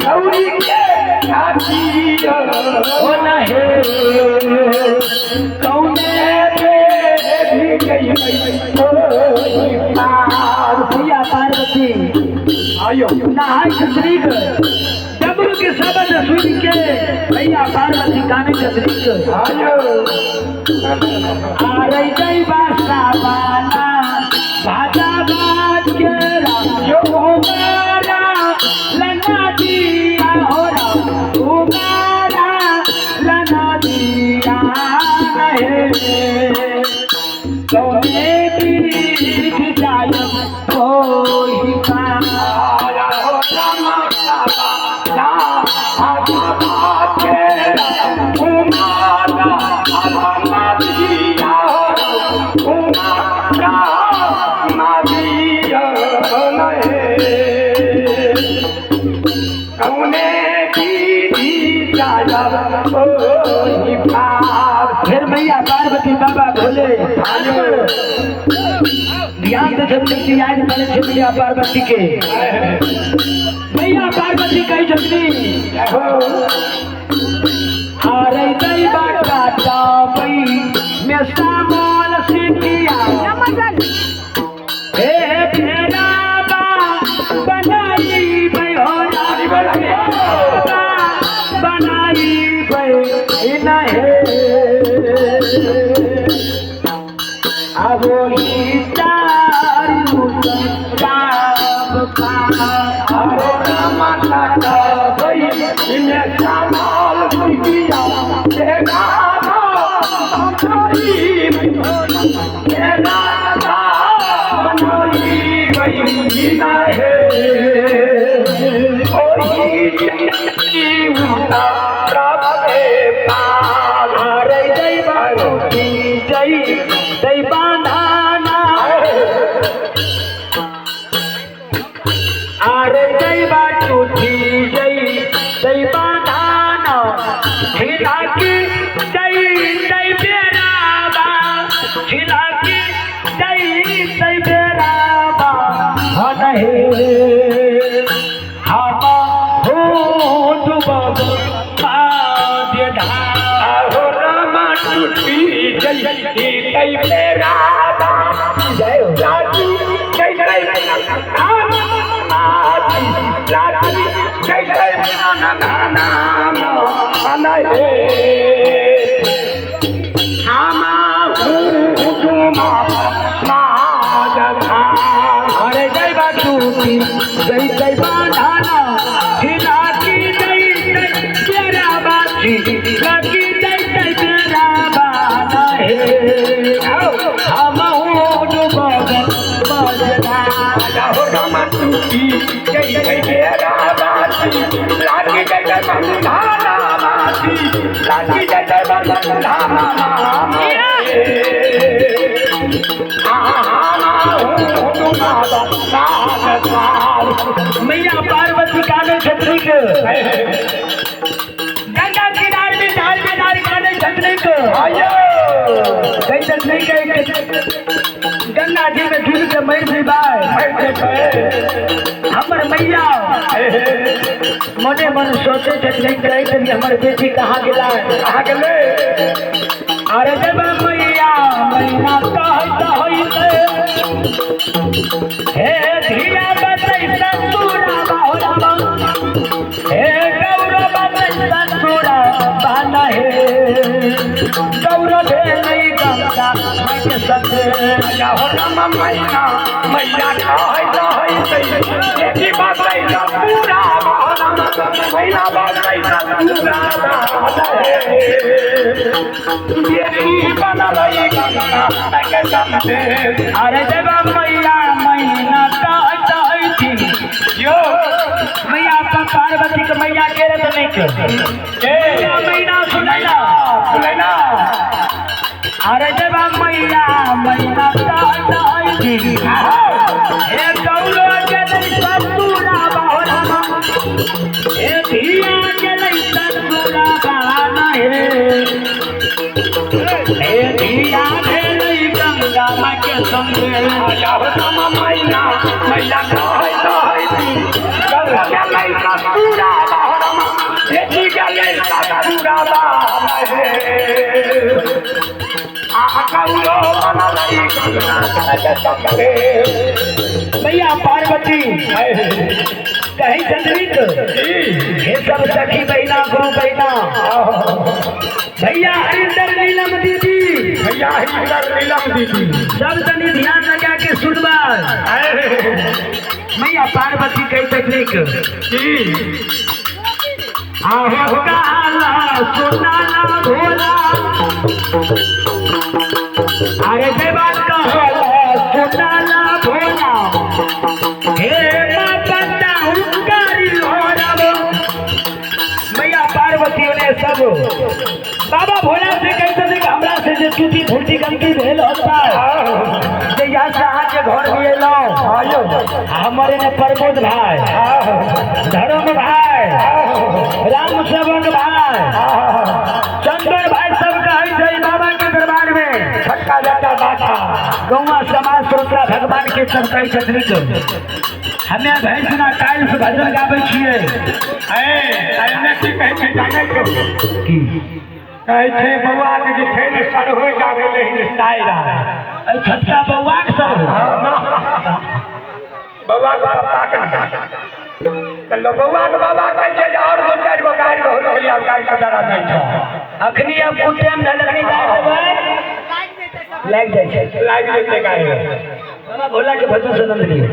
गौरी के खातिर हो नहे कौने पे भी गई भैया पार्वती आयो नहाय छतरी डबरू के शब्द सुन के भैया पार्वती गाने छतरी आयो आ रही गई बासा वाला भाजा बाज के राजो मारा लना दिया हो राजो मारा लना दिया है कौने बीच जाय कोई का फिर भैया पार्वती बाबा बोले ध्यान से छतरी आज मैंने छतरिया पार्वती के भैया पार्वती कही छतरी हारे गई बाटा जाबई मैं सामोल सिटिया हे फेरा बा बनाई भाई हो बनाई भाई नहीं अब ही तारू संताप का अरे रामा का भाई मैं सामोल सिटिया तेरा जय बांधाना अरे जय बाटूठी जय बांधाना झिला की जय बेराबा झिला की जय बेराबा हनहे हम हो डूबब पाद्य हो रामा टूटी जय बेराबा जय राजू जय अरे जय बाटूटी जय बांधाना झिला की जय बेराबा झिला की जय बेराबा नहे हम हो डूबब हो रामा टूटी जय बेराबा लागी जय बंधाना लागी जय बंधाना मैया पार्वती काले छतरी के गंगा किनारे में धार काले छतरी को कई छतरी के गंगा जी में गिर के मर भी बाय हमर मैया मने मन सोचे छतरी करे तभी हमर बेटी कहाँ गिला कहाँ गेले अरे जब मैया मैना हे धीरा बतई ससुरा बाहुरा हे गौरव बतई ससुरा बाना हे गौरव नहीं गंगा मैं सते हो रामा मैया की बात पूरा मैया बात अरे जब मैया मैना थी यो मैया पार्वती के मैया के रत नहीं मैना सुनैला अरे जब मैया मैना थी हे गौरो के ससुरा बाहुरा हे धिया के ससुरा बाना हे धिया भेल गंगा माँ के संगे मैया मैया ऐसा पूरा बाबा कौलो मनलई गंगा जगले मैया पार्वती कहीं चंद्रिक ये सब सखी बहना गुरु बहना भैया हरिंदर नीलम दीदी भैया हिंदर नीलम दीदी सब तनी ध्यान लगा के सुनबा मैया पार्वती कहीं तकनीक आहो काला सोनाला भोला अरे देवान कहला सोनाला भोला हे मां बंदा हुकारी लोरब मैया पार्वती ने सब बाबा भोला से कहते थे कि हमरा से जो टूटी फूटी गलती भेल होता है जे यहाँ से अहाँ के घर में एलो हमारे ने प्रमोद भाई धर्म भाई राम सेवक भाई चंदन भाई सब कहे थे बाबा के दरबार में छक्का जाता बाता गौवा समाज श्रोता भगवान के सब कहे छथिन हमें भैंसना काल से भजन गाबै छियै एने की कहै छै जानै छौ की कहै छै बौआ के जे छै ने सर हो जावे ले सायरा ए छक्का बौआ के सब बौआ के पप्पा के चलो बौआ के बाबा कहै छै और दो चार गो गाय हो भैया गाय के डरा नहीं छ अखनी अब कुछ टाइम ढलकनी गाय देबै लाग जाय छै लाग जेते गाय बाबा भोला के भजन से नंद लियो